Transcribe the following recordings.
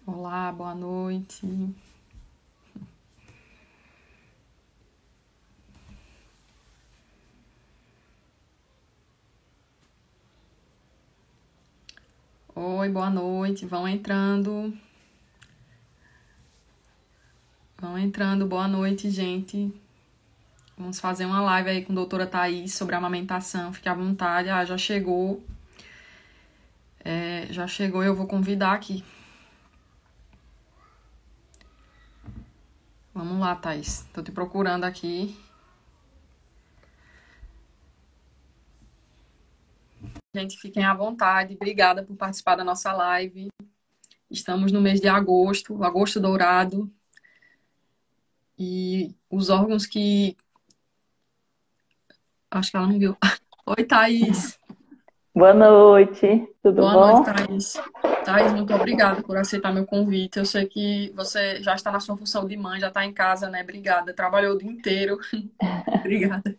Olá, boa noite. Oi, boa noite. Vão entrando. Vão entrando. Boa noite, gente. Vamos fazer uma live aí com a doutora Thaís sobre amamentação. Fique à vontade. Ah, já chegou. Já chegou, eu vou convidar aqui. Vamos lá, Thaís. Tô te procurando aqui. Gente, fiquem à vontade. Obrigada por participar da nossa live. Estamos no mês de agosto, agosto dourado. E os órgãos que... Acho que ela não viu. Oi, Thaís. Boa noite, tudo Boa noite, bom? Thaís. Thaís, muito obrigada por aceitar meu convite. Eu sei que você já está na sua função de mãe, já está em casa, né? Obrigada. Trabalhou o dia inteiro. Obrigada.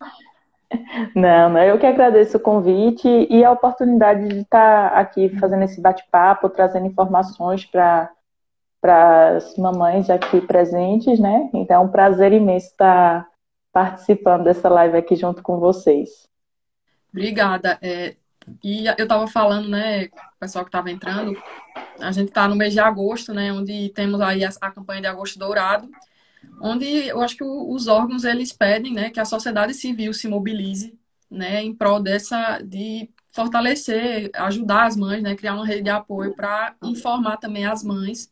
Não, eu que agradeço o convite e a oportunidade de estar aqui fazendo esse bate-papo, trazendo informações para as mamães aqui presentes, né? Então é um prazer imenso estar participando dessa live aqui junto com vocês. Obrigada. E eu estava falando, né, o pessoal que estava entrando, a gente está no mês de agosto, né, onde temos aí a campanha de Agosto Dourado, onde eu acho que os órgãos, eles pedem, né, que a sociedade civil se mobilize, né, em prol de fortalecer, ajudar as mães, né, criar uma rede de apoio para informar também as mães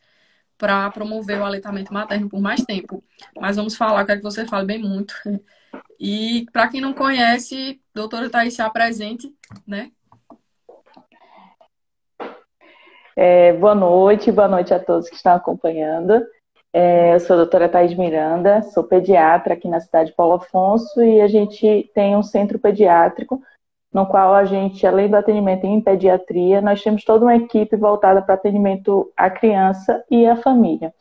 para promover o aleitamento materno por mais tempo. Mas vamos falar, quero que você fale bem muito. E para quem não conhece, doutora Thaís, se apresente, né? Boa noite a todos que estão acompanhando. Eu sou a doutora Thaís Miranda, sou pediatra aqui na cidade de Paulo Afonso e a gente tem um centro pediátrico no qual a gente, além do atendimento em pediatria, nós temos toda uma equipe voltada para atendimento à criança e à família.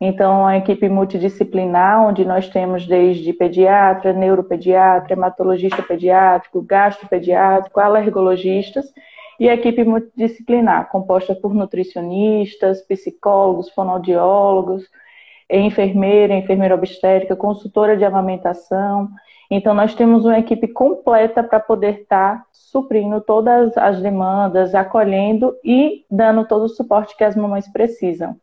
Então, é uma equipe multidisciplinar, onde nós temos desde pediatra, neuropediatra, hematologista pediátrico, gastropediátrico, alergologistas, e a equipe multidisciplinar, composta por nutricionistas, psicólogos, fonoaudiólogos, enfermeira obstétrica, consultora de amamentação. Então, nós temos uma equipe completa para poder estar suprindo todas as demandas, acolhendo e dando todo o suporte que as mamães precisam.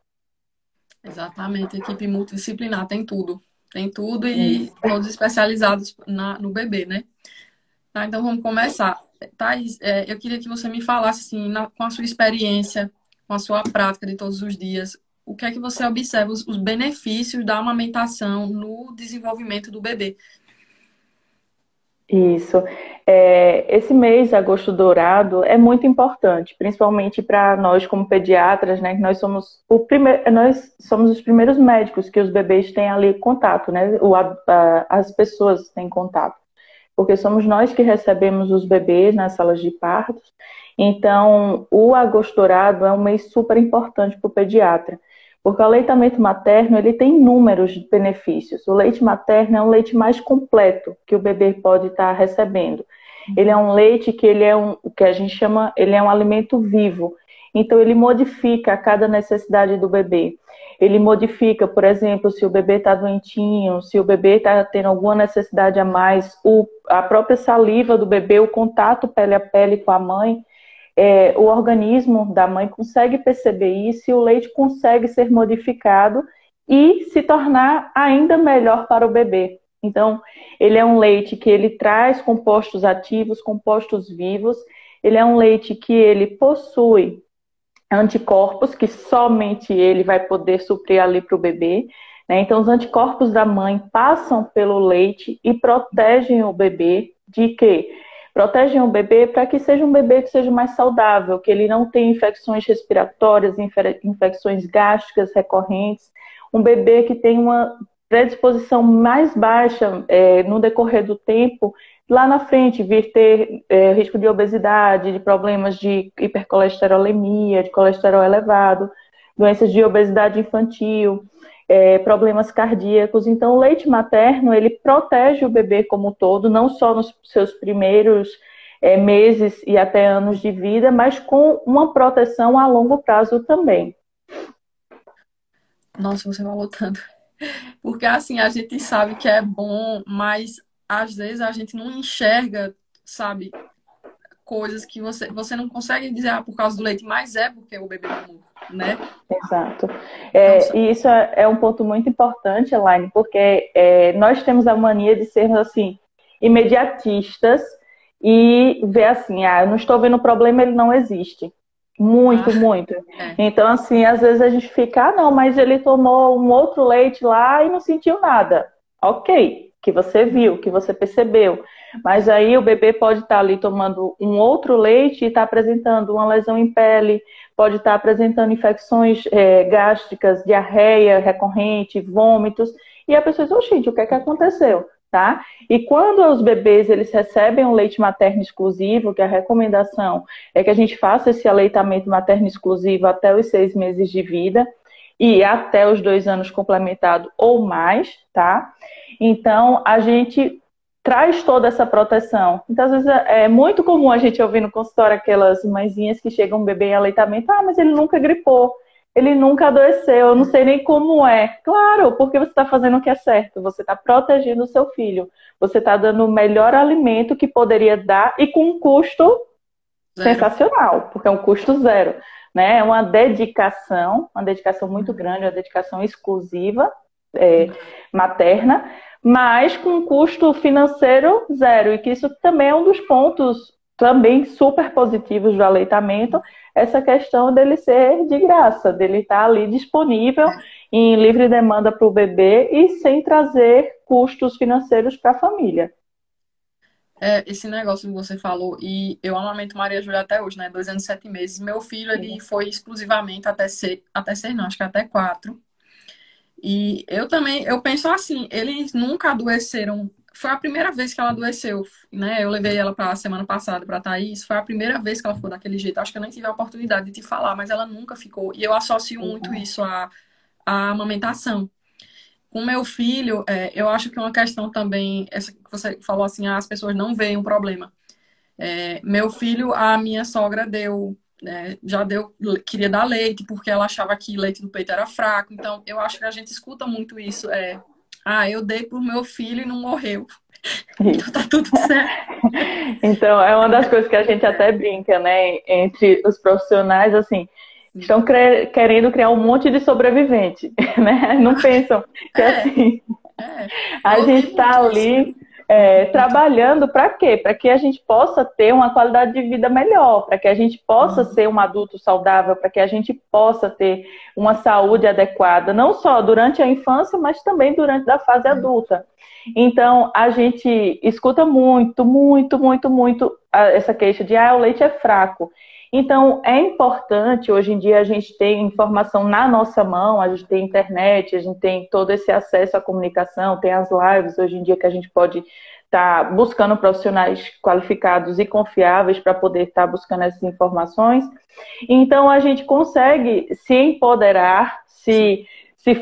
Exatamente, equipe multidisciplinar, tem tudo. Tem tudo e Isso. todos especializados no bebê, né? Tá, então vamos começar. Thaís, eu queria que você me falasse, assim, com a sua experiência, com a sua prática de todos os dias, o que é que você observa, os benefícios da amamentação no desenvolvimento do bebê? Isso. Esse mês, Agosto Dourado, é muito importante, principalmente para nós como pediatras, né? Que nós somos os primeiros médicos que os bebês têm ali contato, né? As pessoas têm contato, porque somos nós que recebemos os bebês nas salas de partos. Então, o Agosto Dourado é um mês super importante para o pediatra. Porque o aleitamento materno, ele tem inúmeros benefícios. O leite materno é um leite mais completo que o bebê pode estar recebendo. Ele é um leite que o que a gente chama, ele é um alimento vivo. Então ele modifica a cada necessidade do bebê. Ele modifica, por exemplo, se o bebê está doentinho, se o bebê está tendo alguma necessidade a mais, a própria saliva do bebê, o contato pele a pele com a mãe, o organismo da mãe consegue perceber isso e o leite consegue ser modificado e se tornar ainda melhor para o bebê. Então, ele é um leite que ele traz compostos ativos, compostos vivos. Ele é um leite que ele possui anticorpos que somente ele vai poder suprir ali para o bebê. Né? Então, os anticorpos da mãe passam pelo leite e protegem o bebê de quê? Protegem o bebê para que seja um bebê que seja mais saudável, que ele não tenha infecções respiratórias, infecções gástricas recorrentes, um bebê que tenha uma predisposição mais baixa no decorrer do tempo, lá na frente vir ter risco de obesidade, de problemas de hipercolesterolemia, de colesterol elevado, doenças de obesidade infantil, problemas cardíacos. Então, o leite materno, ele protege o bebê como um todo, não só nos seus primeiros meses e até anos de vida, mas com uma proteção a longo prazo também. Nossa, você falou tanto. Porque assim, a gente sabe que é bom, mas às vezes a gente não enxerga, sabe, coisas que você não consegue dizer, por causa do leite, mas é porque o bebê mamou, né? Exato. Então, E isso é um ponto muito importante, Elaine, porque nós temos a mania de sermos assim, imediatistas e ver assim, eu não estou vendo o problema, ele não existe. ah, Muito, muito. é. Então, assim, às vezes a gente fica, não, mas ele tomou um outro leite lá e não sentiu nada. Ok, que você viu, que você percebeu. Mas aí o bebê pode estar ali tomando um outro leite e estar apresentando uma lesão em pele, pode estar apresentando infecções gástricas, diarreia recorrente, vômitos. E a pessoa diz, oh, gente, o que é que aconteceu? Tá? E quando os bebês eles recebem um leite materno exclusivo, que a recomendação é que a gente faça esse aleitamento materno exclusivo até os 6 meses de vida e até os 2 anos complementado ou mais, tá? Então, a gente traz toda essa proteção. Então, às vezes, é muito comum a gente ouvir no consultório aquelas mãezinhas que chegam um bebê em aleitamento, mas ele nunca gripou, ele nunca adoeceu, eu não sei nem como é. Claro, porque você está fazendo o que é certo, você está protegendo o seu filho, você está dando o melhor alimento que poderia dar e com um custo sensacional, porque é um custo zero. Né? É uma dedicação muito grande, uma dedicação exclusiva, materna, mas com custo financeiro zero. E que isso também é um dos pontos também super positivos do aleitamento, essa questão dele ser de graça, dele estar ali disponível em livre demanda para o bebê e sem trazer custos financeiros para a família. Esse negócio que você falou, e eu amamento Maria Júlia até hoje, né? 2 anos e 7 meses. Meu filho, ele foi exclusivamente até ser não, acho que até 4. E eu também, eu penso assim, eles nunca adoeceram. Foi a primeira vez que ela adoeceu, né? Eu levei ela para a semana passada para Thaís, foi a primeira vez que ela ficou daquele jeito. Acho que eu nem tive a oportunidade de te falar, mas ela nunca ficou. E eu associo muito isso à amamentação. Com meu filho, eu acho que é uma questão também, essa que você falou assim, as pessoas não veem o problema. Meu filho, a minha sogra deu, já deu, queria dar leite, porque ela achava que leite do peito era fraco. Então, eu acho que a gente escuta muito isso. Eu dei pro meu filho e não morreu. Então tá tudo certo. Então, é uma das coisas que a gente até brinca, né? Entre os profissionais, assim, estão querendo criar um monte de sobrevivente, né? Não pensam que, assim, a gente está ali trabalhando para quê? Para que a gente possa ter uma qualidade de vida melhor, para que a gente possa ser um adulto saudável, para que a gente possa ter uma saúde adequada, não só durante a infância, mas também durante a fase adulta. Então, a gente escuta muito, muito, muito, muito essa queixa de o leite é fraco. Então, é importante, hoje em dia a gente tem informação na nossa mão, a gente tem internet, a gente tem todo esse acesso à comunicação, tem as lives hoje em dia que a gente pode estar buscando profissionais qualificados e confiáveis para poder estar buscando essas informações. Então, a gente consegue se empoderar, se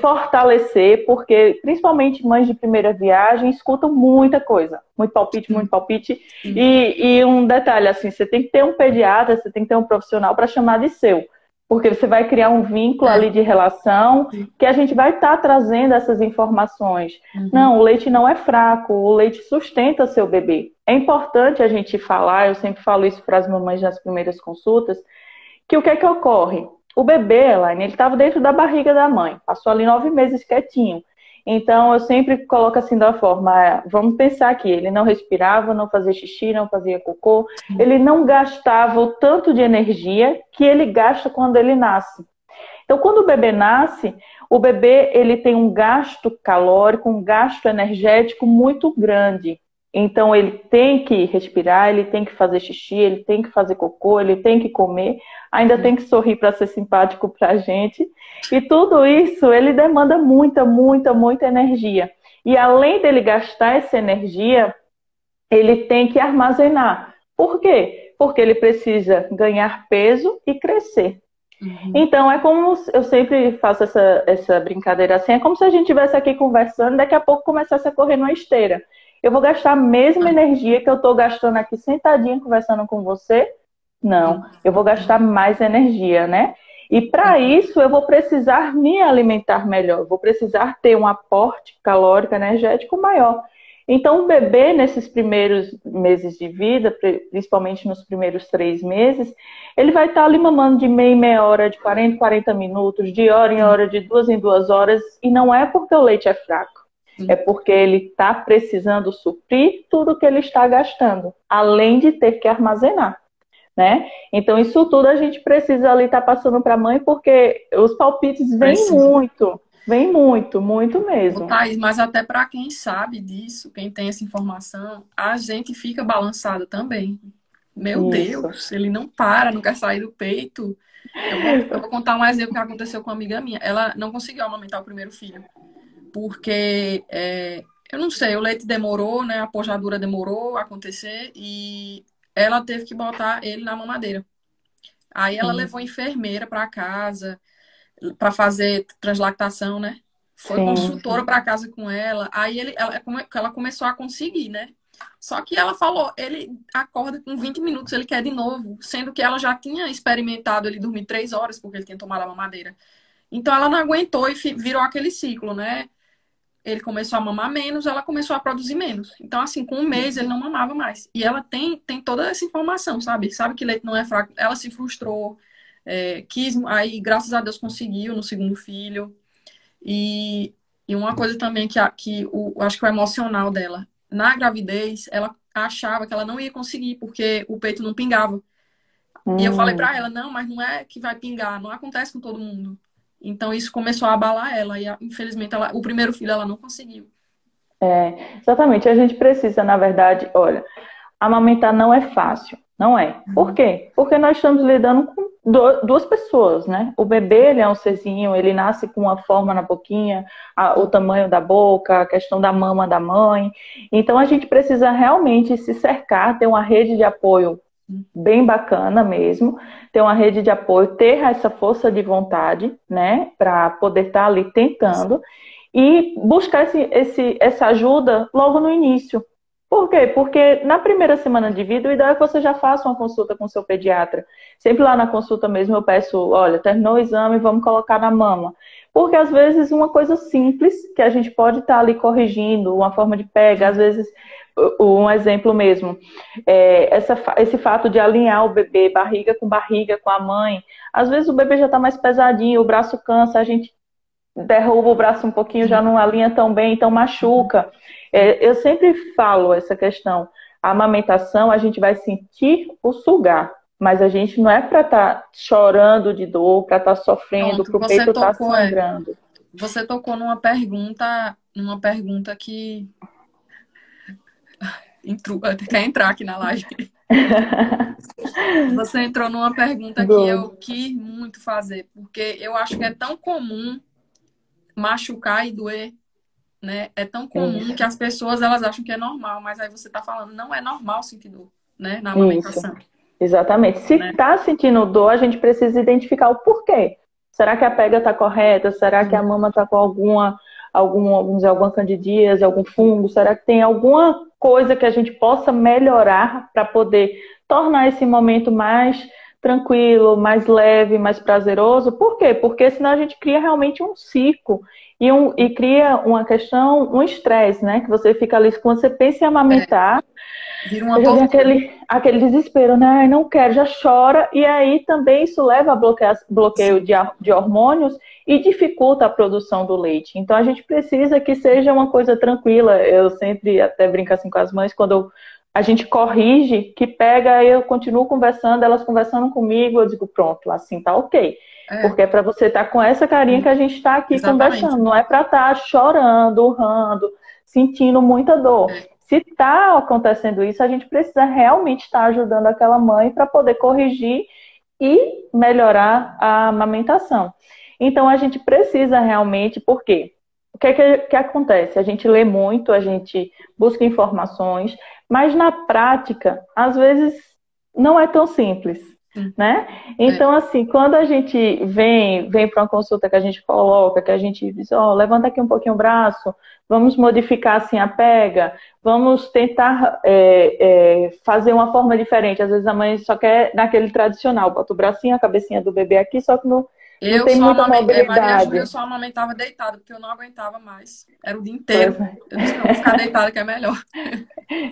fortalecer, porque principalmente mães de primeira viagem escutam muita coisa, muito palpite, muito palpite. E um detalhe, assim, você tem que ter um pediatra, você tem que ter um profissional para chamar de seu, porque você vai criar um vínculo ali de relação que a gente vai estar trazendo essas informações. Não, o leite não é fraco, o leite sustenta seu bebê. É importante a gente falar, eu sempre falo isso para as mamães nas primeiras consultas, que o que é que ocorre? O bebê, Elaine, ele estava dentro da barriga da mãe, passou ali 9 meses quietinho. Então, eu sempre coloco assim da forma, vamos pensar aqui, ele não respirava, não fazia xixi, não fazia cocô, ele não gastava o tanto de energia que ele gasta quando ele nasce. Então, quando o bebê nasce, o bebê ele tem um gasto calórico, um gasto energético muito grande. Então, ele tem que respirar, ele tem que fazer xixi, ele tem que fazer cocô, ele tem que comer, ainda tem que sorrir para ser simpático para a gente. E tudo isso, ele demanda muita, muita, muita energia. E além dele gastar essa energia, ele tem que armazenar. Por quê? Porque ele precisa ganhar peso e crescer. Então, é como eu sempre faço essa brincadeira assim, é como se a gente estivesse aqui conversando e daqui a pouco começasse a correr numa esteira. Eu vou gastar a mesma energia que eu estou gastando aqui sentadinha conversando com você? Não, eu vou gastar mais energia, né? E para isso eu vou precisar me alimentar melhor, eu vou precisar ter um aporte calórico energético maior. Então, o bebê, nesses primeiros meses de vida, principalmente nos primeiros 3 meses, ele vai estar ali mamando de meia em meia hora, de 40 em 40 minutos, de hora em hora, de 2 em 2 horas, e não é porque o leite é fraco, é porque ele está precisando suprir tudo que ele está gastando, além de ter que armazenar, né? Então, isso tudo a gente precisa ali estar passando para a mãe, porque os palpites vêm muito. Vem muito, muito mesmo. Thaís, mas até para quem sabe disso, quem tem essa informação, a gente fica balançada também. Meu Isso. Deus, ele não para, não quer sair do peito. Eu vou contar um exemplo que aconteceu com uma amiga minha. Ela não conseguiu amamentar o primeiro filho, porque, eu não sei, o leite demorou, né? A pojadura demorou a acontecer e ela teve que botar ele na mamadeira. Aí ela levou a enfermeira para casa para fazer translactação, né? Foi consultora para casa com ela. Aí ela começou a conseguir, né? Só que ela falou, ele acorda com 20 minutos, ele quer de novo. Sendo que ela já tinha experimentado ele dormir 3 horas, porque ele tinha tomado a mamadeira. Então ela não aguentou e virou aquele ciclo, né? Ele começou a mamar menos, ela começou a produzir menos. Então, assim, com 1 mês ele não mamava mais. E ela tem toda essa informação, sabe? Sabe que leite não é fraco. Ela se frustrou, aí, graças a Deus, conseguiu no segundo filho. E uma coisa também acho que o emocional dela, na gravidez, ela achava que ela não ia conseguir, porque o peito não pingava. E eu falei pra ela, não, mas não é que vai pingar, não acontece com todo mundo. Então isso começou a abalar ela, e infelizmente o primeiro filho ela não conseguiu. Exatamente, a gente precisa, na verdade, olha, amamentar não é fácil, não é. Por quê? Porque nós estamos lidando com duas pessoas, né? O bebê, ele é um serzinho, ele nasce com uma forma na boquinha, o tamanho da boca, a questão da mama da mãe. Então a gente precisa realmente se cercar, ter uma rede de apoio bem bacana mesmo, ter uma rede de apoio, ter essa força de vontade, né? Para poder estar ali tentando e buscar essa ajuda logo no início. Por quê? Porque na primeira semana de vida, o ideal é que você já faça uma consulta com o seu pediatra. Sempre lá na consulta mesmo eu peço, olha, terminou o exame, vamos colocar na mama. Porque às vezes uma coisa simples, que a gente pode estar ali corrigindo, uma forma de pega, às vezes, um exemplo mesmo, esse fato de alinhar o bebê, barriga com a mãe, às vezes o bebê já está mais pesadinho, o braço cansa, a gente derruba o braço um pouquinho, já não alinha tão bem, então machuca. Eu sempre falo essa questão. A amamentação, a gente vai sentir o sugar, mas a gente não é para estar chorando de dor, para estar sofrendo, para o peito estar sangrando. Você tocou numa pergunta que quer entrar aqui na live. Você entrou numa pergunta que eu quis muito fazer, porque eu acho que é tão comum machucar e doer, né? É tão comum que as pessoas elas acham que é normal, mas aí você tá falando, não é normal sentir dor, né? Na amamentação. Isso. Exatamente. Se tá sentindo dor, a gente precisa identificar o porquê. Será que a pega tá correta? Será que a mama tá com alguma candidíase, algum fungo? Será que tem alguma coisa que a gente possa melhorar para poder tornar esse momento mais tranquilo, mais leve, mais prazeroso? Por quê? Porque senão a gente cria realmente um circo e cria uma questão, um estresse, né? Que você fica ali, quando você pensa em amamentar, vira uma tortura. Aquele desespero, né? Ai, não quero, já chora. E aí também isso leva a bloqueio de hormônios e dificulta a produção do leite. Então a gente precisa que seja uma coisa tranquila. Eu sempre até brinco assim com as mães, quando a gente corrige, que pega, eu continuo conversando, elas conversando comigo, eu digo, pronto, assim tá ok. Porque é para você estar com essa carinha que a gente está aqui conversando, não é para estar chorando, urrando, sentindo muita dor. Se está acontecendo isso, a gente precisa realmente estar ajudando aquela mãe para poder corrigir e melhorar a amamentação. Então, a gente precisa realmente, por quê? O que acontece? A gente lê muito, a gente busca informações, mas na prática, às vezes, não é tão simples. né? É. Então, assim, quando a gente vem para uma consulta que a gente coloca, que a gente diz, ó, levanta aqui um pouquinho o braço, vamos modificar assim a pega, vamos tentar fazer uma forma diferente. Às vezes a mãe só quer naquele tradicional, bota o bracinho, a cabecinha do bebê aqui, só que não Eu tem só muita Maria Júlia, eu mobilidade. só amamentava deitada, porque eu não aguentava mais. Era o dia Pois inteiro. é. Eu disse, não, vou ficar deitada que é melhor.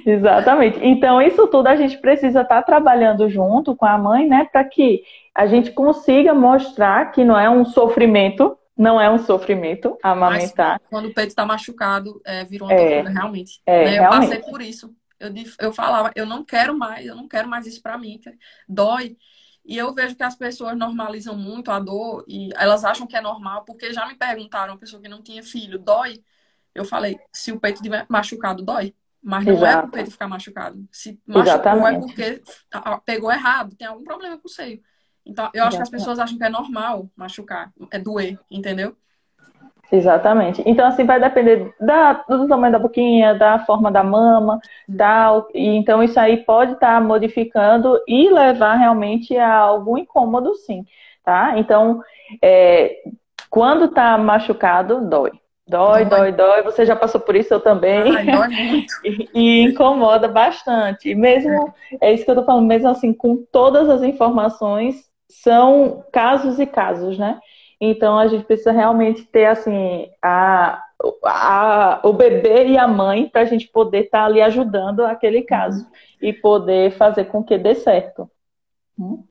Exatamente. Então, isso tudo a gente precisa estar trabalhando junto com a mãe, né, para que a gente consiga mostrar que não é um sofrimento, não é um sofrimento Mas amamentar. quando o peito está machucado, virou uma tortura, realmente. Né? Eu passei Realmente. por isso. Eu falava, eu não quero mais isso pra mim, que dói. E eu vejo que as pessoas normalizam muito a dor e elas acham que é normal, porque já me perguntaram, uma pessoa que não tinha filho, dói? Eu falei, se o peito estiver machucado, dói. Mas não é pro Exato. peito ficar machucado. Se machucou é Exatamente. porque pegou errado, tem algum problema com o seio. Então, eu acho que as Exatamente. pessoas acham que é normal machucar, é doer, entendeu? Exatamente. Então, assim, vai depender do tamanho da boquinha, da forma da mama, tal. E, então, isso aí pode estar modificando e levar realmente a algum incômodo, sim, tá? Então, é, quando tá machucado, dói. Dói, Dói. dói, dói. Você já passou por isso, eu também. Ai, dói muito. E incomoda bastante. E mesmo, é isso que eu tô falando, mesmo assim, com todas as informações, são casos e casos, né? Então a gente precisa realmente ter assim o bebê e a mãe para a gente poder estar ali ajudando aquele caso Uhum. e poder fazer com que dê certo.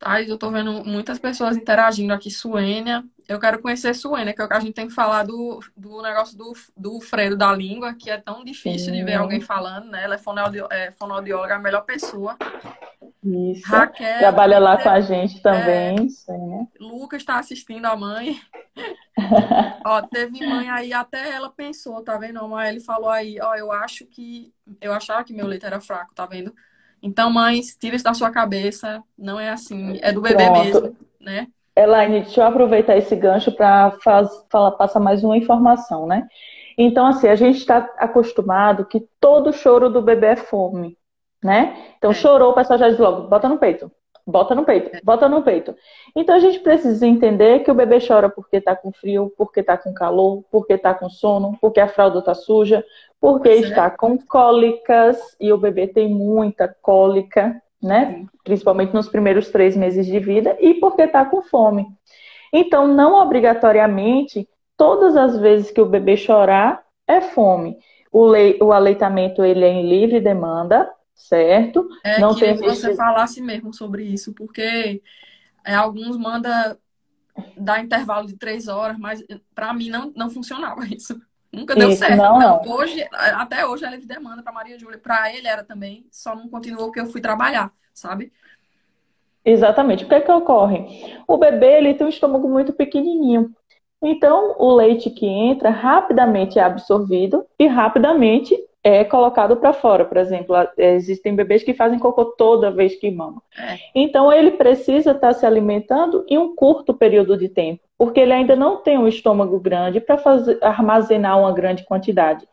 Ai, eu tô vendo muitas pessoas interagindo aqui. Suênia. Eu quero conhecer Suênia, que é o que a gente tem que falar do negócio do freio da língua, que é tão difícil de ver alguém Sim, falando, né? Ela é fonoaudióloga, a melhor pessoa. isso. Raquel, Trabalha lá com a gente é, também. Sim. Lucas está assistindo a mãe. Ó, teve mãe aí, até ela pensou, tá vendo? Mas ele falou aí, ó, eu achava que meu leite era fraco, tá vendo? Então, mães, tira isso da sua cabeça, não é assim, é do bebê Pronto. mesmo, né? Elaine, deixa eu aproveitar esse gancho para passar mais uma informação, né? Então, assim, a gente está acostumado que todo choro do bebê é fome, né? Então, É, chorou, o pessoal já diz logo, bota no peito, bota no peito, é, bota no peito. Então, a gente precisa entender que o bebê chora porque está com frio, porque está com calor, porque está com sono, porque a fralda está suja, porque pois é. está com cólicas, e o bebê tem muita cólica, né? Sim. Principalmente nos primeiros 3 meses de vida, e porque está com fome. Então, não obrigatoriamente, todas as vezes que o bebê chorar, é fome. O aleitamento ele é em livre demanda, certo? Não Queria tem que você restrição. falasse mesmo sobre isso, porque alguns manda dar intervalo de 3 horas, mas para mim não funcionava isso. Nunca deu Isso, certo. não, Então, não. até hoje, é livre demanda para Maria Júlia. Para ele era também, só não continuou porque eu fui trabalhar, sabe? Exatamente. O que é que ocorre? O bebê ele tem um estômago muito pequenininho. Então, o leite que entra rapidamente é absorvido e rapidamente é colocado para fora. Por exemplo, existem bebês que fazem cocô toda vez que mamam. É, Então, ele precisa estar se alimentando em um curto período de tempo, porque ele ainda não tem um estômago grande para armazenar uma grande quantidade.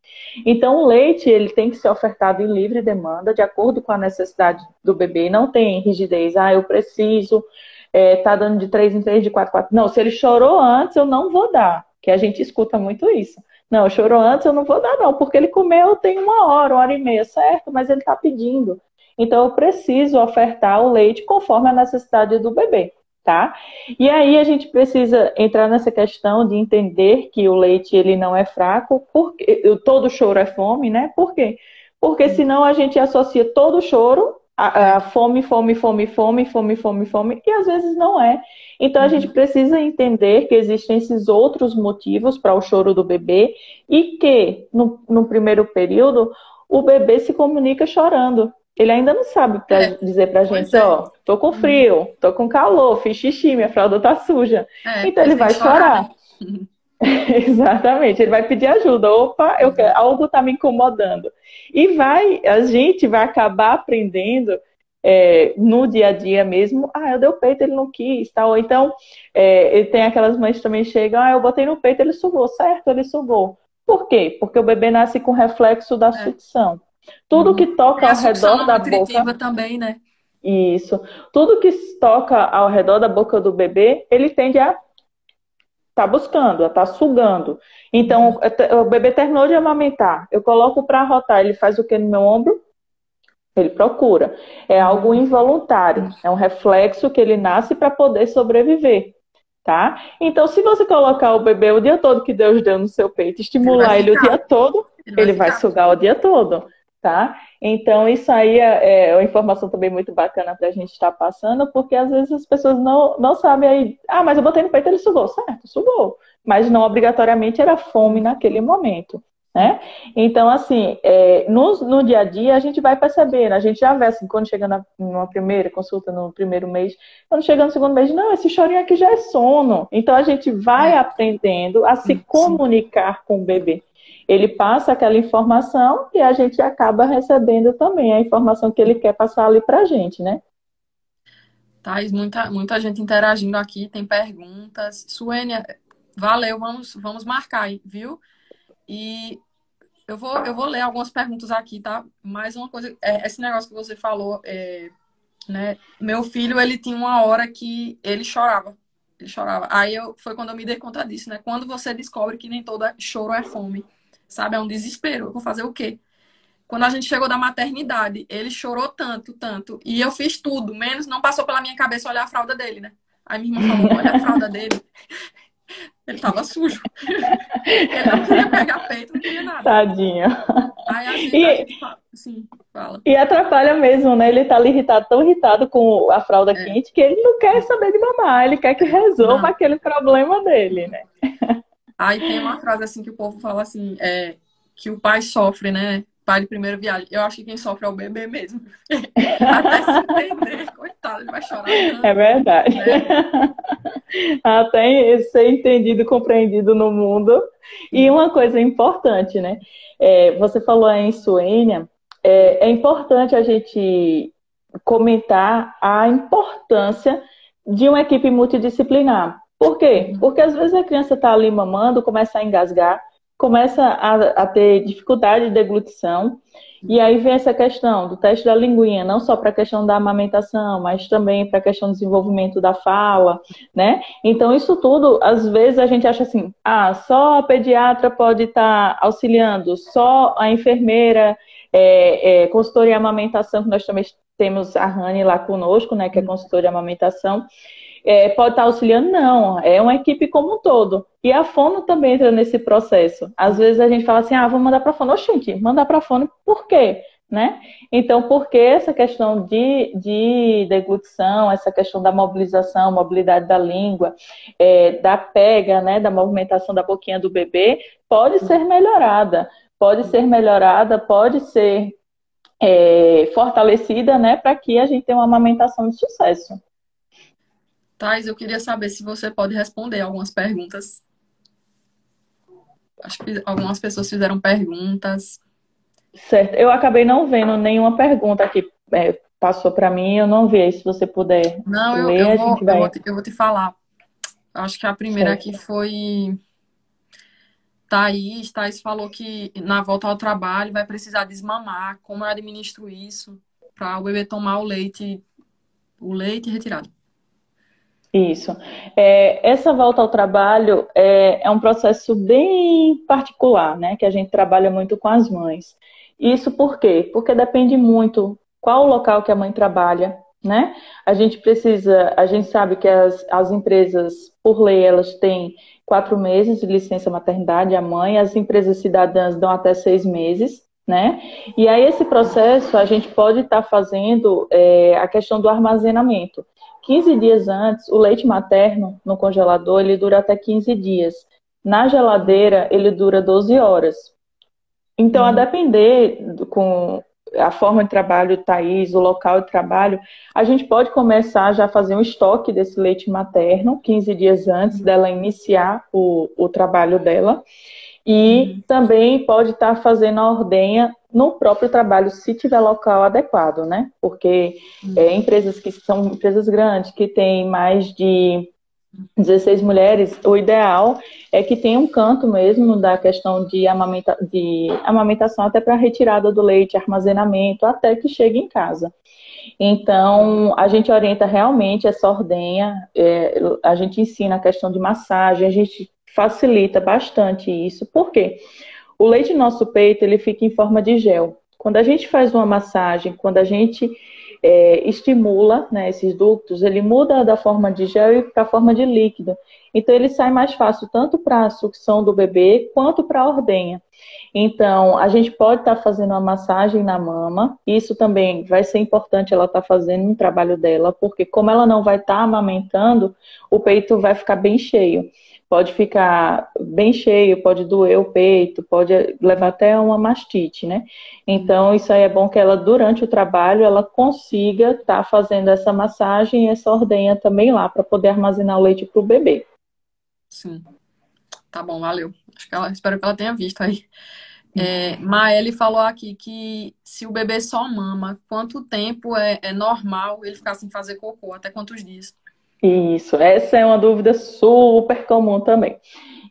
Então, o leite ele tem que ser ofertado em livre demanda, de acordo com a necessidade do bebê. Não tem rigidez, eu preciso, tá dando de 3 em 3, de 4 em 4. Não, se ele chorou antes, eu não vou dar, que a gente escuta muito isso. Não, chorou antes, eu não vou dar, não, porque ele comeu tem 1 hora e meia, certo? Mas ele está pedindo. Então, eu preciso ofertar o leite conforme a necessidade do bebê, tá? E aí a gente precisa entrar nessa questão de entender que o leite ele não é fraco, porque todo choro é fome, né? Por quê? Porque senão a gente associa todo choro a é. fome, fome, fome, fome, fome, fome, fome, e às vezes não é. Então a gente Uhum. precisa entender que existem esses outros motivos para o choro do bebê e que no primeiro período o bebê se comunica chorando. Ele ainda não sabe É, dizer pra pois gente, é. ó, tô com Uhum. frio, tô com calor, fiz xixi, minha fralda tá suja. Então Ele ele tem que vai chorar, né? chorar. Exatamente, ele vai pedir ajuda. Opa, Uhum. algo tá me incomodando. E a gente vai acabar aprendendo no dia a dia mesmo, eu dei o peito, ele não quis, tal. Ou então, ele tem aquelas mães que também chegam, eu botei no peito, ele sugou, certo? Ele sugou. Por quê? Porque o bebê nasce com reflexo da É. sucção. Tudo que Uhum. toca Tem a ao sucção redor não da boca. nutritiva também, né? Isso. Tudo que toca ao redor da boca do bebê, ele tende a estar buscando, a estar sugando. Então, o bebê terminou de amamentar, eu coloco para arrotar, ele faz o que no meu ombro? Ele procura. É algo involuntário, é um reflexo que ele nasce para poder sobreviver, tá? Então, se você colocar o bebê o dia todo que Deus deu no seu peito, estimular ele o dia todo, ele vai sugar o dia todo, tá? Então, isso aí é uma informação também muito bacana para a gente estar passando, porque às vezes as pessoas não sabem aí, mas eu botei no peito, ele sugou, certo, sugou, mas não obrigatoriamente era fome naquele momento, né? Então, assim, no dia a dia a gente vai percebendo, a gente já vê assim, quando chega numa primeira consulta, no primeiro mês, quando chega no segundo mês, não, esse chorinho aqui já é sono. Então, a gente vai aprendendo a se comunicar com o bebê. Ele passa aquela informação e a gente acaba recebendo também a informação que ele quer passar ali pra gente, né? Thais, muita gente interagindo aqui, tem perguntas. Suênia, valeu, vamos marcar aí, viu? E eu vou ler algumas perguntas aqui, tá? Mais uma coisa, esse negócio que você falou, né? Meu filho, ele tinha uma hora que ele chorava. Ele chorava. Aí foi quando eu me dei conta disso, né? Quando você descobre que nem toda choro é fome, sabe? É um desespero. Eu vou fazer o quê? Quando a gente chegou da maternidade, ele chorou tanto, tanto. E eu fiz tudo, menos não passou pela minha cabeça olhar a fralda dele, né? Aí minha irmã falou, olha a fralda dele. Ele tava sujo. Ele não queria pegar peito, não queria nada. Tadinho. Aí a gente fala, sim, fala. E atrapalha mesmo, né? Ele tá ali irritado, tão irritado com a fralda quente, que ele não quer saber de mamar, ele quer que resolva aquele problema dele, né? Aí tem uma frase assim que o povo fala assim, que o pai sofre, né? Pai de primeira viagem. Eu acho que quem sofre é o bebê mesmo. Até se entender, coitado, ele vai chorar tanto. É verdade. Né? Até ser entendido, compreendido no mundo. E uma coisa importante, né? Você falou aí em Suênia, é importante a gente comentar a importância de uma equipe multidisciplinar. Por quê? Porque às vezes a criança está ali mamando, começa a engasgar, começa a ter dificuldade de deglutição, e aí vem essa questão do teste da linguinha, não só para a questão da amamentação, mas também para a questão do desenvolvimento da fala, né? Então, isso tudo, às vezes a gente acha assim, só a pediatra pode estar auxiliando, só a enfermeira, consultora em amamentação, que nós também temos a Rani lá conosco, né, que é consultora em amamentação, pode estar auxiliando? Não, é uma equipe como um todo. E a fono também entra nesse processo. Às vezes a gente fala assim, vamos mandar para a fono. Oxente, mandar para a fono por quê? Né? Então, porque essa questão de deglutição, essa questão da mobilização, mobilidade da língua, da pega, né, da movimentação da boquinha do bebê, pode ser melhorada. Pode ser fortalecida, né, para que a gente tenha uma amamentação de sucesso. Thais, eu queria saber se você pode responder algumas perguntas. Acho que algumas pessoas fizeram perguntas. Certo. Eu acabei não vendo nenhuma pergunta que passou para mim. Eu não vi. Aí, se você puder ler, eu vou te falar. Acho que a primeira aqui foi Thaís. Thaís falou que na volta ao trabalho vai precisar desmamar. Como eu administro isso para o bebê tomar o leite retirado? Isso. Essa volta ao trabalho é um processo bem particular, né? Que a gente trabalha muito com as mães. Isso por quê? Porque depende muito qual o local que a mãe trabalha, né? A gente sabe que as empresas, por lei, elas têm 4 meses de licença maternidade, a mãe, as empresas cidadãs dão até 6 meses, né? E aí esse processo a gente pode estar fazendo a questão do armazenamento. 15 dias antes, o leite materno no congelador, ele dura até 15 dias. Na geladeira, ele dura 12 horas. Então, a depender com a forma de trabalho, Thaís, o local de trabalho, a gente pode começar já a fazer um estoque desse leite materno 15 dias antes dela iniciar o trabalho dela. E também pode estar fazendo a ordenha no próprio trabalho, se tiver local adequado, né? Porque empresas que são empresas grandes, que têm mais de 16 mulheres, o ideal é que tenha um canto mesmo da questão de amamentação até para retirada do leite, armazenamento, até que chegue em casa. Então, a gente orienta realmente essa ordenha, a gente ensina a questão de massagem, a gente facilita bastante isso. Por quê? O leite no nosso peito, ele fica em forma de gel. Quando a gente faz uma massagem, quando a gente estimula, né, esses ductos, ele muda da forma de gel para a forma de líquido. Então, ele sai mais fácil tanto para a sucção do bebê quanto para a ordenha. Então, a gente pode estar fazendo uma massagem na mama. Isso também vai ser importante ela estar fazendo no trabalho dela, porque como ela não vai estar amamentando, o peito vai ficar bem cheio. Pode ficar bem cheio, pode doer o peito, pode levar até uma mastite, né? Então, isso aí é bom que ela, durante o trabalho, ela consiga estar fazendo essa massagem e essa ordenha também lá, para poder armazenar o leite para o bebê. Sim. Tá bom, valeu. Espero que ela tenha visto aí. Maeli falou aqui que se o bebê só mama, quanto tempo é normal ele ficar sem fazer cocô? Até quantos dias? Isso, essa é uma dúvida super comum também.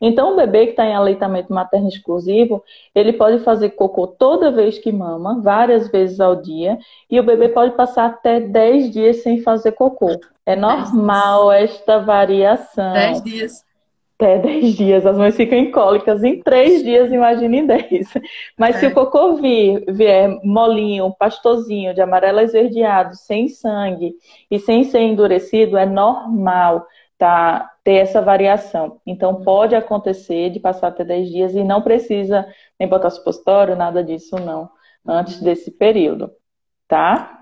Então, o bebê que está em aleitamento materno exclusivo, ele pode fazer cocô toda vez que mama, várias vezes ao dia, e o bebê pode passar até 10 dias sem fazer cocô. É 10 dias. normal esta variação. 10 dias. Até 10 dias, as mães ficam em cólicas em 3 dias, imagine em 10. Mas se o cocô vier molinho, pastosinho, de amarelo esverdeado, sem sangue e sem ser endurecido, é normal, tá, ter essa variação. Então pode acontecer de passar até 10 dias e não precisa nem botar supositório, nada disso não, antes desse período, tá?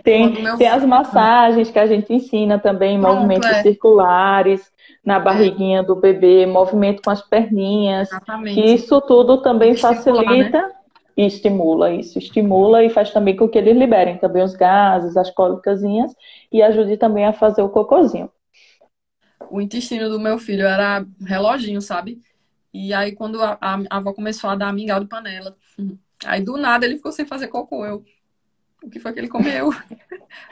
Tem as massagens que a gente ensina também, movimentos circulares na barriguinha do bebê, movimento com as perninhas. Exatamente. Que isso tudo também facilita, né? E estimula isso, estimula e faz também com que eles liberem também os gases, as cólicazinhas e ajude também a fazer o cocôzinho. O intestino do meu filho era reloginho, sabe? E aí quando a avó começou a dar mingau de panela, aí do nada ele ficou sem fazer cocô. O que foi que ele comeu?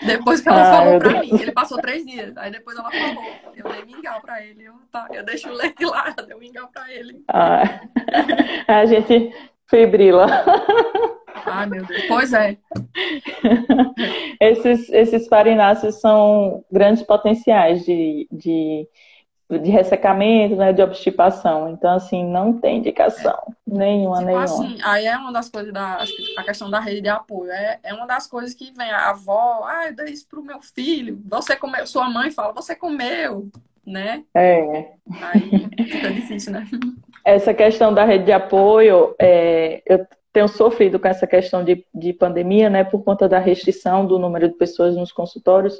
Depois que ela falou pra mim, ele passou 3 dias. Aí depois ela falou, eu dei mingau pra ele. Eu deixo o leite lá, eu dei o mingau pra ele. A gente fibrila. Ai, meu Deus. Pois é. Esses farináceos são grandes potenciais de ressecamento, né, de obstipação. Então, assim, não tem indicação nenhuma. Assim, aí é uma das coisas acho que a questão da rede de apoio. É uma das coisas que vem a avó, eu dei isso pro meu filho. Você comeu, sua mãe fala, você comeu, né? Aí fica difícil, né? Essa questão da rede de apoio, eu tenho sofrido com essa questão de pandemia, né, por conta da restrição do número de pessoas nos consultórios.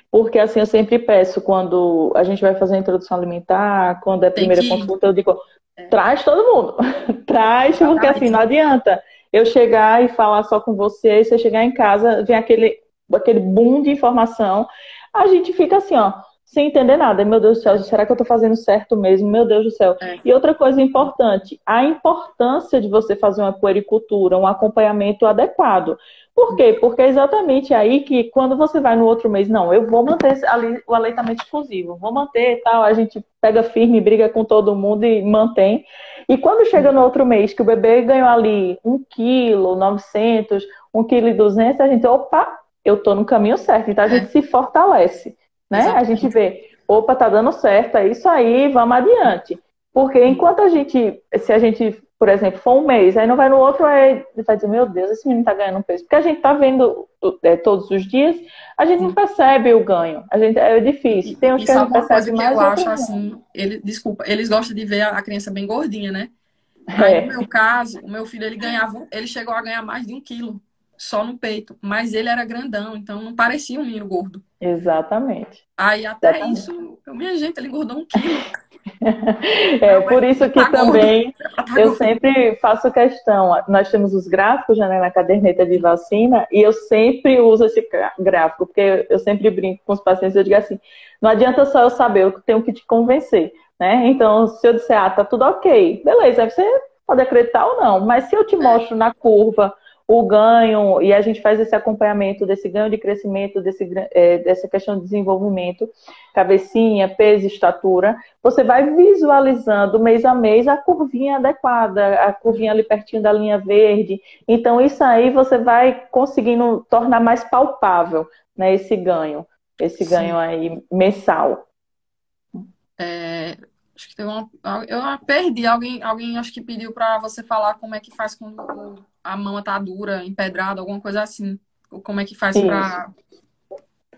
Porque, assim, eu sempre peço, quando a gente vai fazer a introdução alimentar, quando é a primeira consulta, eu digo, traz todo mundo. Traz, porque, assim, não adianta eu chegar e falar só com você, e você chegar em casa, vem aquele boom de informação, a gente fica assim, ó, sem entender nada. Meu Deus do céu, será que eu tô fazendo certo mesmo? Meu Deus do céu. E outra coisa importante, a importância de você fazer uma puericultura, um acompanhamento adequado. Por quê? Porque é exatamente aí que quando você vai no outro mês, não, eu vou manter o aleitamento exclusivo, vou manter e tal, a gente pega firme, briga com todo mundo e mantém. E quando chega no outro mês, que o bebê ganhou ali 1,9 kg, 1,2 kg, a gente, opa, eu tô no caminho certo. Então a gente se fortalece, né? Exatamente. A gente vê, opa, tá dando certo, é isso aí, vamos adiante. Porque enquanto se a gente, por exemplo, for um mês, aí não vai no outro, aí vai dizer, meu Deus, esse menino tá ganhando peso. Porque a gente tá vendo todos os dias, a gente não percebe o ganho. É difícil. Tem uns que a gente percebe mais. Eu acho assim, eles gostam de ver a criança bem gordinha, né? Aí, no meu caso, o meu filho, ele chegou a ganhar mais de 1 quilo só no peito, mas ele era grandão, então não parecia um menino gordo. Exatamente. Aí até isso, minha gente, ele engordou 1 quilo. Por isso que também eu sempre faço questão. Nós temos os gráficos, né, na caderneta de vacina, e eu sempre uso esse gráfico, porque eu sempre brinco com os pacientes, eu digo assim, não adianta só eu saber, eu tenho que te convencer, né? Então, se eu disser, tá tudo ok, beleza, aí você pode acreditar ou não, mas se eu te mostro na curva o ganho, e a gente faz esse acompanhamento desse ganho de crescimento, dessa questão de desenvolvimento, cabecinha, peso, estatura, você vai visualizando mês a mês a curvinha adequada, a curvinha ali pertinho da linha verde. Então, isso aí você vai conseguindo tornar mais palpável, né, esse ganho Sim. aí mensal. É, acho que teve eu perdi. Alguém acho que pediu para você falar como é que faz quando a mama tá dura, empedrada, alguma coisa assim. Ou como é que faz Isso. para.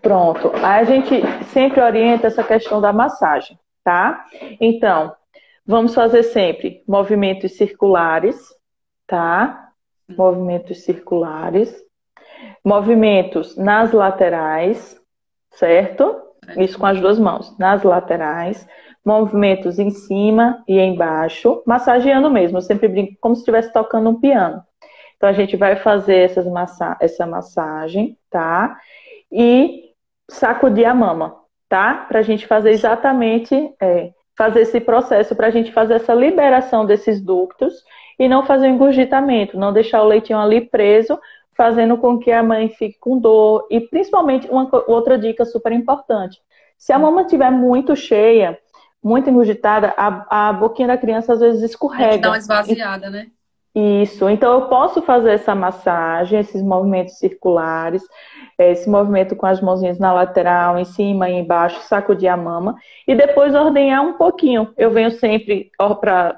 Pronto. Aí a gente sempre orienta essa questão da massagem, tá? Então, vamos fazer sempre movimentos circulares, tá? Movimentos circulares, movimentos nas laterais, certo? Isso com as duas mãos, nas laterais, movimentos em cima e embaixo, massageando mesmo. Eu sempre brinco como se estivesse tocando um piano. Então a gente vai fazer essa massagem, tá? E sacudir a mama, tá? Pra gente fazer exatamente, fazer esse processo, pra gente fazer essa liberação desses ductos e não fazer o engurgitamento, não deixar o leitinho ali preso, fazendo com que a mãe fique com dor. E principalmente, outra dica super importante: se a mama estiver muito cheia, muito engurgitada, a boquinha da criança às vezes Tem que dar uma escorrega. esvaziada, né? Isso, então eu posso fazer essa massagem, esses movimentos circulares, esse movimento com as mãozinhas na lateral, em cima e embaixo, sacudir a mama, e depois ordenhar um pouquinho. Eu venho sempre,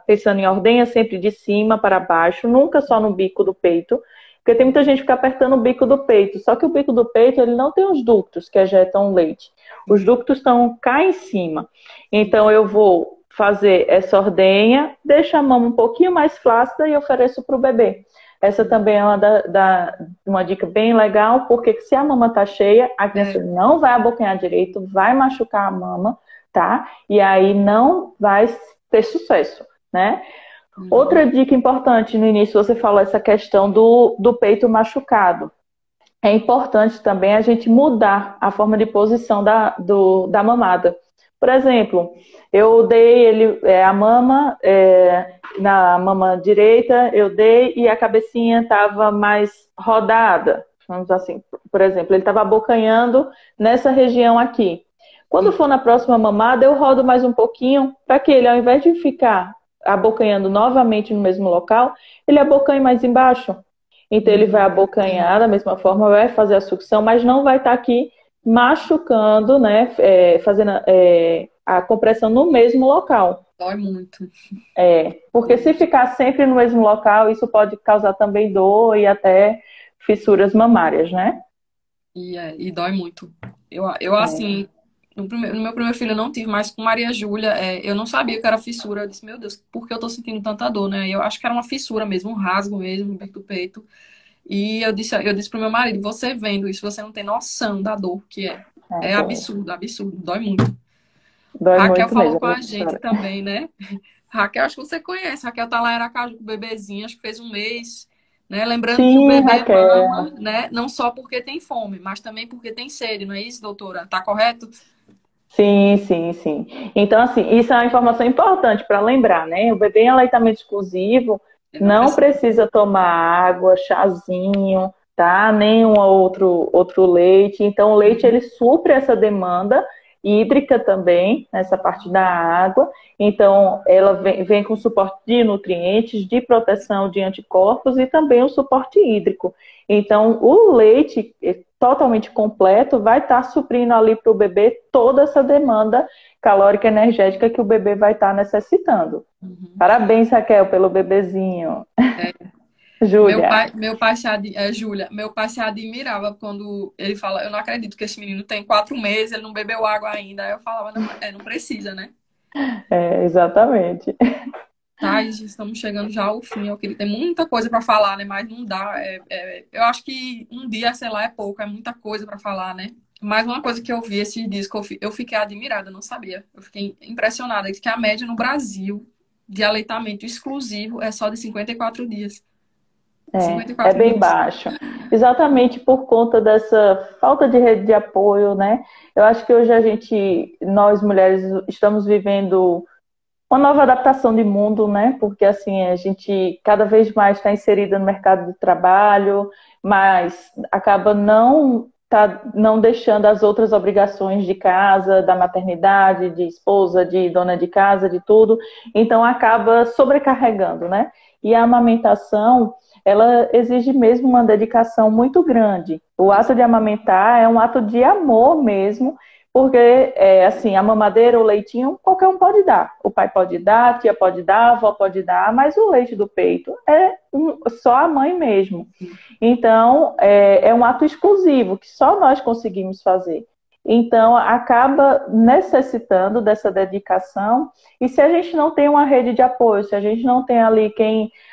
pensando em ordenha, sempre de cima para baixo, nunca só no bico do peito, porque tem muita gente que fica apertando o bico do peito, só que o bico do peito ele não tem os ductos que ejetam o leite. Os ductos estão cá em cima. Então eu vou fazer essa ordenha, deixo a mama um pouquinho mais flácida e ofereço para o bebê. Essa também é uma dica bem legal, porque se a mama tá cheia, a criança não vai abocanhar direito, vai machucar a mama, tá? E aí não vai ter sucesso, né? Outra dica importante no início, você falou essa questão do peito machucado. É importante também a gente mudar a forma de posição da mamada. Por exemplo, eu dei a mama na mama direita, eu dei e a cabecinha estava mais rodada. Vamos assim, por exemplo, ele estava abocanhando nessa região aqui. Quando for na próxima mamada, eu rodo mais um pouquinho para que ele, ao invés de ficar abocanhando novamente no mesmo local, ele abocanhe mais embaixo. Então ele vai abocanhar da mesma forma, vai fazer a sucção, mas não vai estar aqui machucando, né? Fazendo a compressão no mesmo local. Dói muito. Porque se ficar sempre no mesmo local, isso pode causar também dor e até fissuras mamárias, né? E dói muito. Eu assim, no meu primeiro filho eu não tive, mas com Maria Júlia, eu não sabia que era fissura. Eu disse, meu Deus, por que eu tô sentindo tanta dor, né? Eu acho que era uma fissura mesmo, um rasgo mesmo no bico do peito. E eu disse pro meu marido, você vendo isso, você não tem noção da dor que é. É absurdo, absurdo, dói muito. Dói Raquel muito falou mesmo, com a gente também, né? Raquel, acho que você conhece. Raquel tá lá em Aracaju com o bebezinho, acho que fez um mês, né? Lembrando que o Sim, bebê Raquel. mama, né? Não só porque tem fome, mas também porque tem sede, não é isso, doutora? Tá correto? Sim, sim, sim. Então, assim, isso é uma informação importante para lembrar, né? O bebê em aleitamento exclusivo Ele não não precisa. precisa tomar água, chazinho, tá? Nem outro leite. Então, o leite ele supre essa demanda hídrica também, nessa parte da água. Então, ela vem com suporte de nutrientes, de proteção de anticorpos e também o suporte hídrico. Então, o leite totalmente completo vai estar suprindo ali para o bebê toda essa demanda calórica e energética que o bebê vai estar necessitando. Parabéns, Raquel, pelo bebezinho. Júlia. Júlia, meu pai se admirava quando ele fala, eu não acredito que esse menino tem 4 meses, ele não bebeu água ainda. Aí eu falava, não, não precisa, né? Exatamente. Tá, estamos chegando já ao fim. Eu queria ter muita coisa para falar, né? Mas não dá. Eu acho que um dia, sei lá, é pouco, é muita coisa para falar, né? Mas uma coisa que eu vi esses dias, que eu fiquei admirada, eu não sabia. Eu fiquei impressionada, que a média no Brasil de aleitamento exclusivo é só de 54 dias. É 54 bem dias. baixo. Exatamente por conta dessa falta de rede de apoio, né? Eu acho que hoje nós mulheres, estamos vivendo uma nova adaptação de mundo, né? Porque assim, a gente cada vez mais está inserida no mercado de trabalho, mas acaba não deixando as outras obrigações de casa, da maternidade, de esposa, de dona de casa, de tudo. Então acaba sobrecarregando, né? E a amamentação, ela exige mesmo uma dedicação muito grande. O ato de amamentar é um ato de amor mesmo, porque, assim, a mamadeira, o leitinho, qualquer um pode dar. O pai pode dar, a tia pode dar, a avó pode dar, mas o leite do peito é só a mãe mesmo. Então, é um ato exclusivo, que só nós conseguimos fazer. Então, acaba necessitando dessa dedicação. E se a gente não tem uma rede de apoio, se a gente não tem ali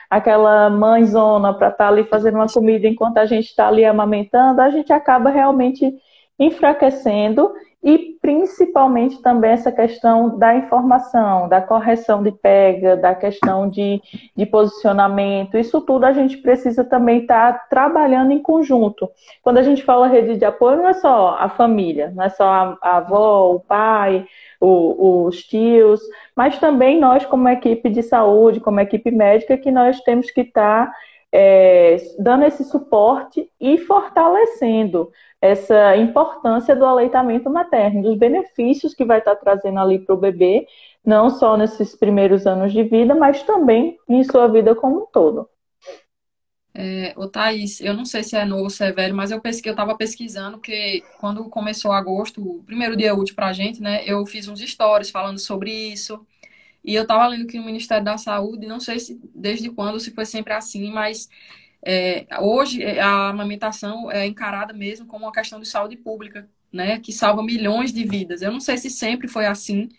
aquela mãezona para estar ali fazendo uma comida enquanto a gente está ali amamentando, a gente acaba realmente enfraquecendo. E principalmente também essa questão da informação, da correção de pega, da questão de posicionamento. Isso tudo a gente precisa também estar trabalhando em conjunto. Quando a gente fala rede de apoio, não é só a família, não é só a avó, o pai, os tios, mas também nós como equipe de saúde, como equipe médica, que nós temos que estar dando esse suporte e fortalecendo essa importância do aleitamento materno, dos benefícios que vai estar trazendo ali para o bebê, não só nesses primeiros anos de vida, mas também em sua vida como um todo. Ô Thaís, eu não sei se é novo ou se é velho, mas eu estava pesquisando que quando começou agosto, o primeiro dia útil para a gente, né? Eu fiz uns stories falando sobre isso. E eu estava lendo que no Ministério da Saúde, não sei se desde quando, se foi sempre assim, mas hoje a amamentação é encarada mesmo como uma questão de saúde pública, né? Que salva milhões de vidas. Eu não sei se sempre foi assim.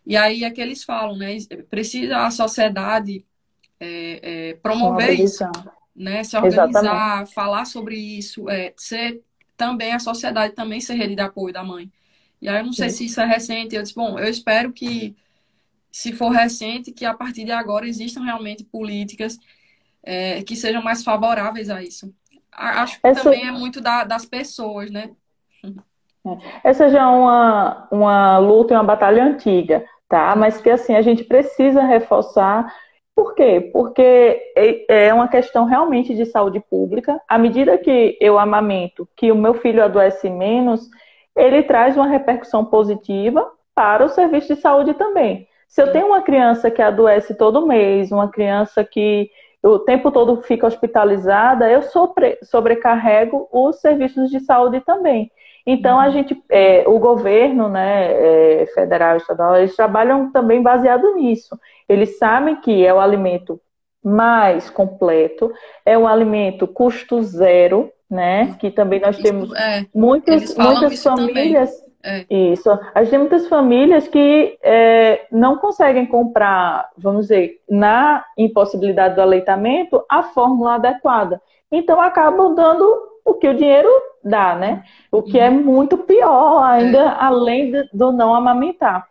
E aí é que eles falam, né? Precisa a sociedade promover isso, né? Se organizar, Exatamente. falar sobre isso, ser também a sociedade também ser rede de apoio da mãe. E aí eu não sei se isso é recente. Eu disse, bom, eu espero que se for recente, que a partir de agora existam realmente políticas que sejam mais favoráveis a isso. Acho que também é muito das pessoas, né? Essa já é uma luta e uma batalha antiga, tá? Mas que assim a gente precisa reforçar. Por quê? Porque é uma questão realmente de saúde pública. À medida que eu amamento, que o meu filho adoece menos, ele traz uma repercussão positiva para o serviço de saúde também. Se eu tenho uma criança que adoece todo mês, uma criança que o tempo todo fica hospitalizada, eu sobrecarrego os serviços de saúde também. Então, o governo, né, federal e estadual, eles trabalham também baseado nisso. Eles sabem que é o alimento mais completo, é um alimento custo zero, né? Que também nós temos muitas famílias. Isso. A gente tem muitas famílias que não conseguem comprar, vamos dizer, na impossibilidade do aleitamento, a fórmula adequada. Então, acabam dando o que o dinheiro dá, né? O que é muito pior ainda, além do não amamentar.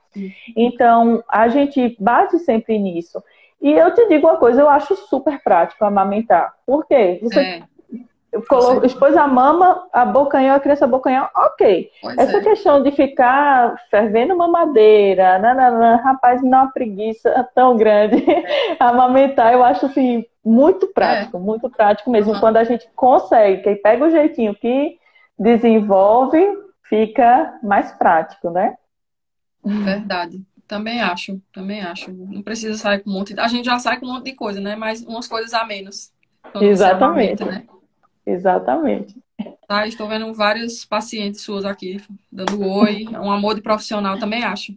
Então, a gente bate sempre nisso. E eu te digo uma coisa, eu acho super prático amamentar. Por quê? Você expôs a mama, a bocanhão, a criança abocanhou, ok. Essa questão de ficar fervendo mamadeira, rapaz, me dá uma preguiça tão grande. Amamentar, eu acho assim, muito prático mesmo. Quando a gente consegue, que pega o jeitinho que desenvolve, fica mais prático, né? Verdade. Também acho. Não precisa sair com um monte. A gente já sai com um monte de coisa, né? Mas umas coisas a menos. Exatamente. Né? Exatamente. Tá, estou vendo vários pacientes suas aqui, dando oi. É um amor de profissional, também acho.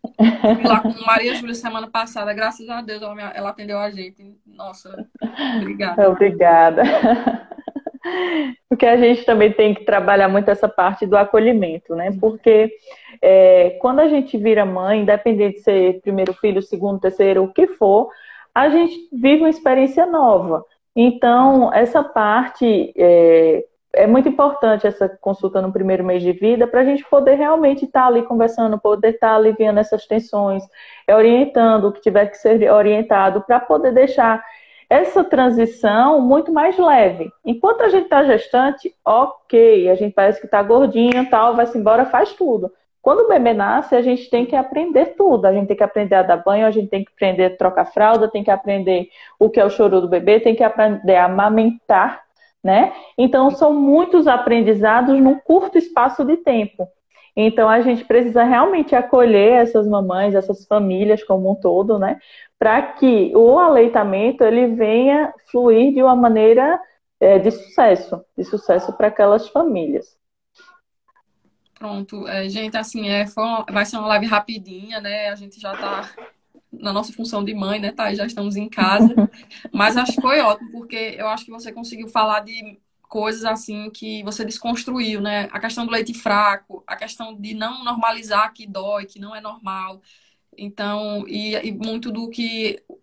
Fui lá com Maria Júlia semana passada, graças a Deus, ela atendeu a gente. Nossa, obrigada. Obrigada. Porque a gente também tem que trabalhar muito essa parte do acolhimento, né? Porque quando a gente vira mãe, independente de ser primeiro filho, segundo, terceiro, o que for, a gente vive uma experiência nova. Então, essa parte é muito importante, essa consulta no primeiro mês de vida, para a gente poder realmente estar ali conversando, poder estar aliviando essas tensões, orientando o que tiver que ser orientado, para poder deixar essa transição muito mais leve. Enquanto a gente está gestante, ok, a gente parece que está gordinho, tal, vai-se embora, faz tudo. Quando o bebê nasce, a gente tem que aprender tudo. A gente tem que aprender a dar banho, a gente tem que aprender a trocar fralda, tem que aprender o que é o choro do bebê, tem que aprender a amamentar, né? Então, são muitos aprendizados num curto espaço de tempo. Então, a gente precisa realmente acolher essas mamães, essas famílias como um todo, né? Para que o aleitamento ele venha fluir de uma maneira de sucesso para aquelas famílias. Pronto, gente, assim, vai ser uma live rapidinha, né? A gente já tá na nossa função de mãe, né, tá? Já estamos em casa. Mas acho que foi ótimo, porque eu acho que você conseguiu falar de coisas assim que você desconstruiu, né? A questão do leite fraco, a questão de não normalizar que dói, que não é normal. Então, e muito do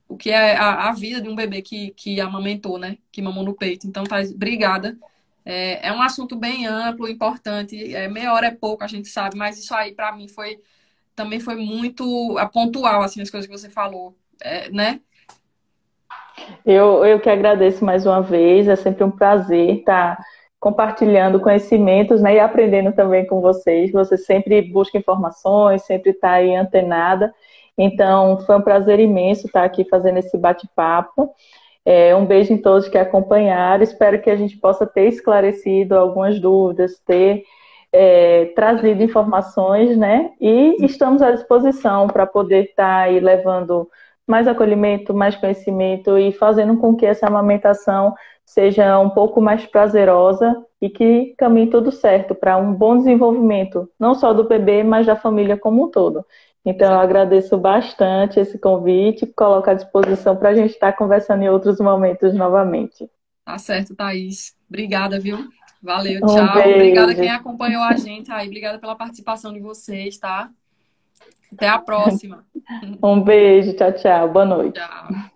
o que é a vida de um bebê que amamentou, né? Que mamou no peito. Então, Thais, obrigada. É um assunto bem amplo, importante. Meia hora é pouco, a gente sabe, mas isso aí, para mim, também foi muito pontual, assim, as coisas que você falou, né? Eu que agradeço mais uma vez, é sempre um prazer estar compartilhando conhecimentos, né, e aprendendo também com vocês. Você sempre busca informações, sempre está aí antenada. Então, foi um prazer imenso estar aqui fazendo esse bate-papo. Um beijo em todos que acompanharam. Espero que a gente possa ter esclarecido algumas dúvidas, ter trazido informações, né? E estamos à disposição para poder estar aí levando mais acolhimento, mais conhecimento e fazendo com que essa amamentação seja um pouco mais prazerosa e que caminhe tudo certo para um bom desenvolvimento, não só do bebê, mas da família como um todo. Então, eu agradeço bastante esse convite, coloco à disposição para a gente estar conversando em outros momentos novamente. Tá certo, Thaís. Obrigada, viu? Valeu, Um tchau. Obrigada beijo. quem acompanhou a gente aí. Obrigada pela participação de vocês, tá? Até a próxima. Um beijo. Tchau, tchau. Boa noite. Tchau.